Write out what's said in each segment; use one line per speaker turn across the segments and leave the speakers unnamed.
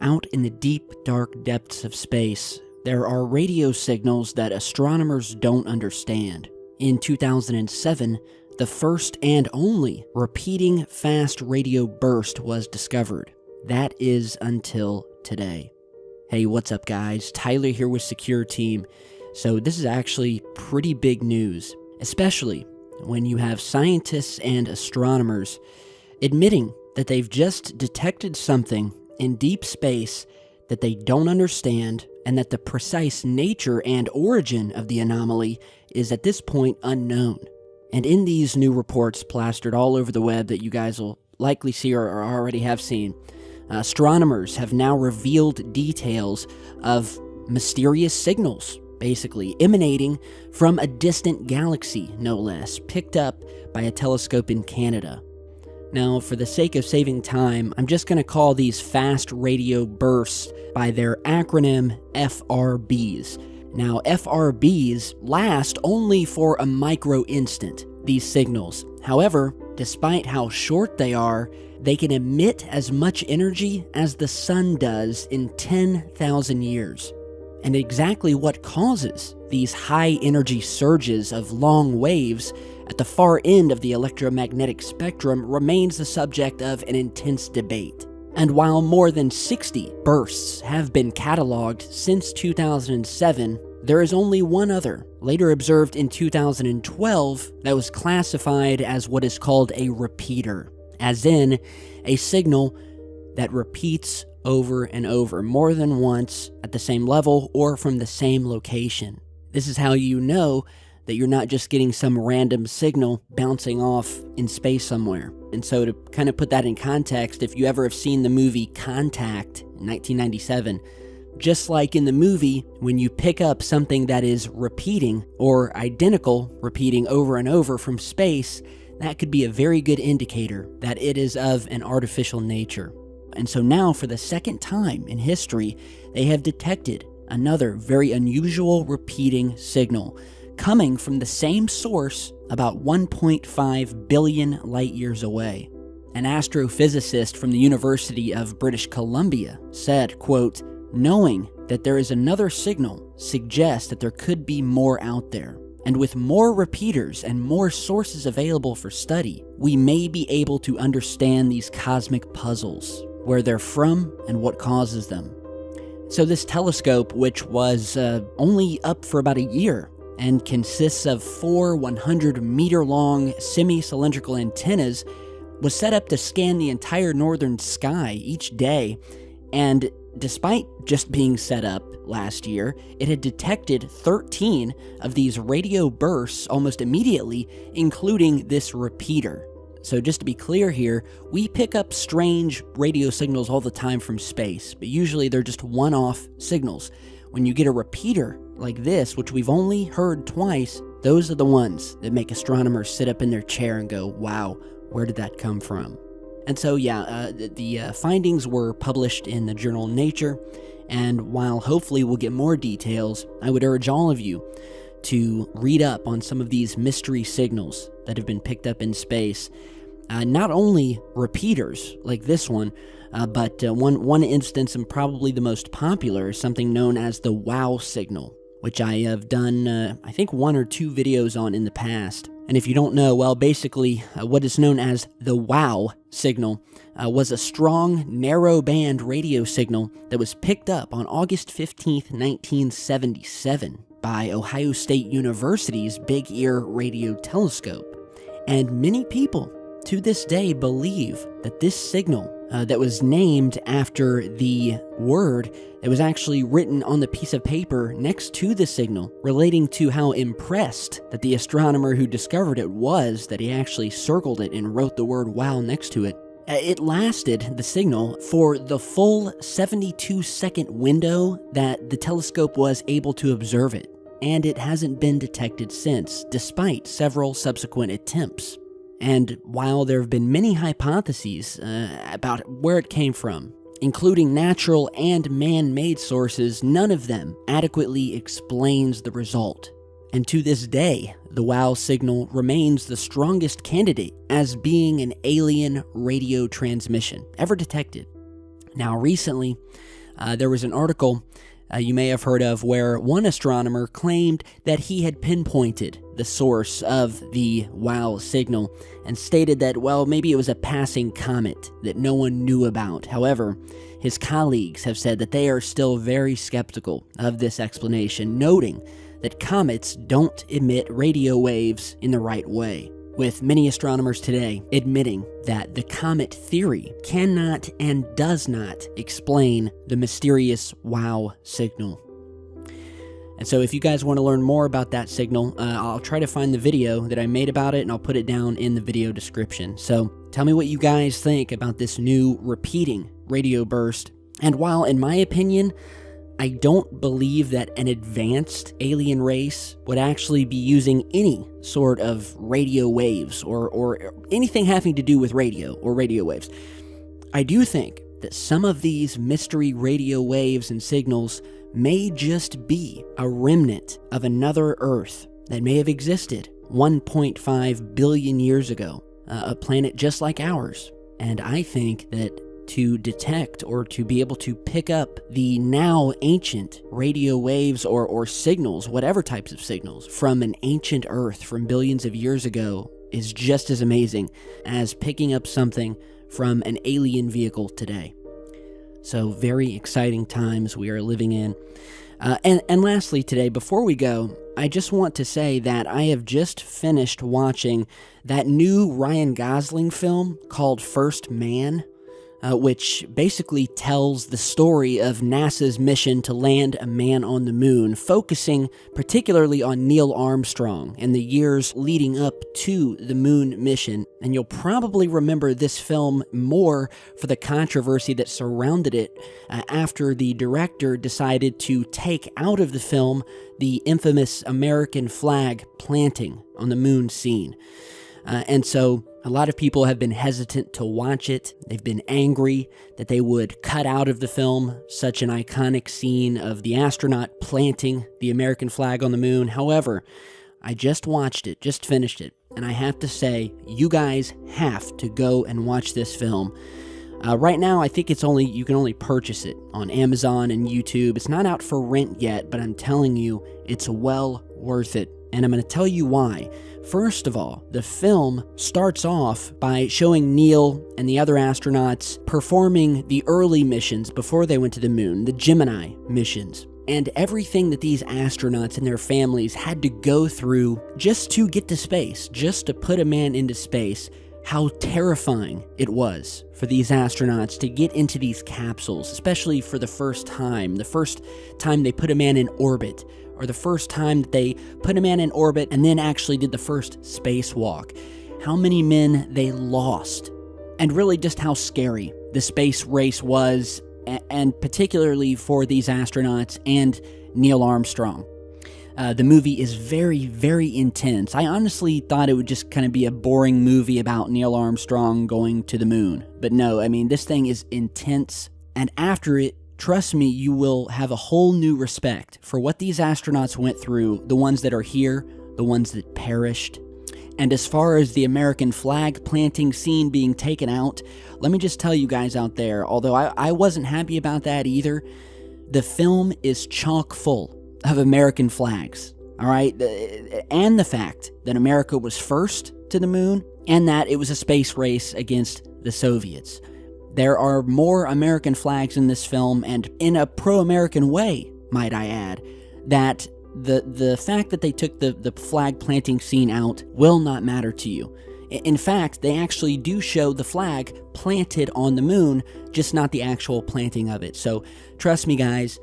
Out in the deep, dark depths of space, there are radio signals that astronomers don't understand. In 2007, the first and only repeating fast radio burst was discovered. That is until today. Hey, what's up guys? Tyler here with Secure Team. So this is actually pretty big news, especially when you have scientists and astronomers admitting that they've just detected something in deep space that they don't understand, and that the precise nature and origin of the anomaly is at this point unknown. And in these new reports plastered all over the web that you guys will likely see or already have seen, astronomers have now revealed details of mysterious signals, basically emanating from a distant galaxy, no less, picked up by a telescope in Canada. Now, for the sake of saving time, I'm just going to call these fast radio bursts by their acronym FRBs. Now, FRBs last only for a micro instant, these signals. However, despite how short they are, they can emit as much energy as the sun does in 10,000 years. And exactly what causes these high-energy surges of long waves at the far end of the electromagnetic spectrum remains the subject of an intense debate. And while more than 60 bursts have been cataloged since 2007, there is only one other, later observed in 2012, that was classified as what is called a repeater, as in a signal that repeats over and over, more than once at the same level or from the same location. This is how you know that you're not just getting some random signal bouncing off in space somewhere. And so to kind of put that in context, if you ever have seen the movie Contact in 1997, just like in the movie, when you pick up something that is repeating or identical, repeating over and over from space, that could be a very good indicator that it is of an artificial nature. And so now, for the second time in history, they have detected another very unusual repeating signal coming from the same source about 1.5 billion light years away. An astrophysicist from the University of British Columbia said, quote, "Knowing that there is another signal suggests that there could be more out there. And with more repeaters and more sources available for study, we may be able to understand these cosmic puzzles, where they're from and what causes them." So this telescope, which was only up for about a year and consists of 4 100-meter-long semi-cylindrical antennas, was set up to scan the entire northern sky each day. And despite just being set up last year, it had detected 13 of these radio bursts almost immediately, including this repeater. So just to be clear here, we pick up strange radio signals all the time from space, but usually they're just one-off signals. When you get a repeater like this, which we've only heard twice, those are the ones that make astronomers sit up in their chair and go, wow, where did that come from? And so the findings were published in the journal Nature, and while hopefully we'll get more details, I would urge all of you to read up on some of these mystery signals that have been picked up in space. Not only repeaters like this one, but one instance, and probably the most popular, is something known as the WOW signal, which I have done, I think, 1 or 2 videos on in the past. And if you don't know, well, basically, what is known as the WOW signal was a strong, narrow-band radio signal that was picked up on August 15th, 1977 by Ohio State University's Big Ear Radio Telescope. And many people to this day believe that this signal that was named after the word that was actually written on the piece of paper next to the signal, relating to how impressed that the astronomer who discovered it was that he actually circled it and wrote the word WOW next to it. It lasted, the signal, for the full 72-second window that the telescope was able to observe it, and it hasn't been detected since, despite several subsequent attempts. And while there have been many hypotheses about where it came from, including natural and man-made sources, none of them adequately explains the result. And to this day, the WOW signal remains the strongest candidate as being an alien radio transmission ever detected. Now, recently, there was an article you may have heard of where one astronomer claimed that he had pinpointed the source of the WOW signal and stated that, well, maybe it was a passing comet that no one knew about. However, his colleagues have said that they are still very skeptical of this explanation, noting that comets don't emit radio waves in the right way, with many astronomers today admitting that the comet theory cannot and does not explain the mysterious WOW signal. And so if you guys want to learn more about that signal, I'll try to find the video that I made about it, and I'll put it down in the video description. So tell me what you guys think about this new repeating radio burst. And while, in my opinion, I don't believe that an advanced alien race would actually be using any sort of radio waves or anything having to do with radio or radio waves, I do think that some of these mystery radio waves and signals may just be a remnant of another Earth that may have existed 1.5 billion years ago, a planet just like ours. And I think that to detect or to be able to pick up the now ancient radio waves or signals, whatever types of signals, from an ancient Earth from billions of years ago is just as amazing as picking up something from an alien vehicle today. So very exciting times we are living in. And lastly today, before we go, I just want to say that I have just finished watching that new Ryan Gosling film called First Man, which basically tells the story of NASA's mission to land a man on the moon, focusing particularly on Neil Armstrong and the years leading up to the moon mission. And you'll probably remember this film more for the controversy that surrounded it after the director decided to take out of the film the infamous American flag planting on the moon scene. And so a lot of people have been hesitant to watch it. They've been angry that they would cut out of the film such an iconic scene of the astronaut planting the American flag on the moon. However, I just watched it, just finished it, and I have to say, you guys have to go and watch this film. Right now, I think you can only purchase it on Amazon and YouTube. It's not out for rent yet, but I'm telling you, it's well worth it. And I'm going to tell you why. First of all, the film starts off by showing Neil and the other astronauts performing the early missions before they went to the moon, the Gemini missions, and everything that these astronauts and their families had to go through just to get to space, just to put a man into space. How terrifying it was for these astronauts to get into these capsules, especially for the first time they put a man in orbit, or the first time that they put a man in orbit and then actually did the first spacewalk. How many men they lost, and really just how scary the space race was, and particularly for these astronauts and Neil Armstrong. The movie is very, very intense. I honestly thought it would just kind of be a boring movie about Neil Armstrong going to the moon. But no, I mean, this thing is intense. And after it, trust me, you will have a whole new respect for what these astronauts went through, the ones that are here, the ones that perished. And as far as the American flag planting scene being taken out, let me just tell you guys out there, although I wasn't happy about that either, the film is chock full of American flags, all right? And the fact that America was first to the moon, and that it was a space race against the Soviets. There are more American flags in this film, and in a pro-American way, might I add, that the fact that they took the flag planting scene out will not matter to you. In fact, they actually do show the flag planted on the moon, just not the actual planting of it. So trust me, guys,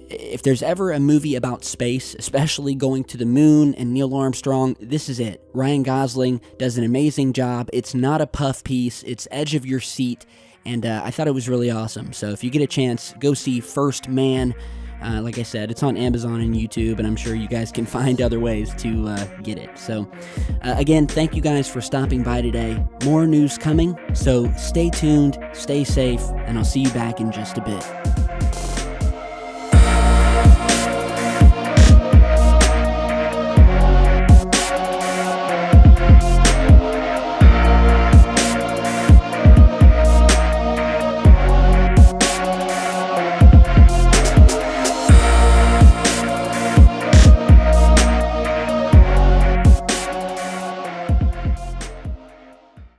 if there's ever a movie about space, especially going to the moon and Neil Armstrong, this is it. Ryan Gosling does an amazing job. It's not a puff piece. It's edge of your seat. And I thought it was really awesome. So if you get a chance, go see First Man. Like I said, it's on Amazon and YouTube, and I'm sure you guys can find other ways to get it. So again, thank you guys for stopping by today. More news coming, so stay tuned, stay safe, and I'll see you back in just a bit.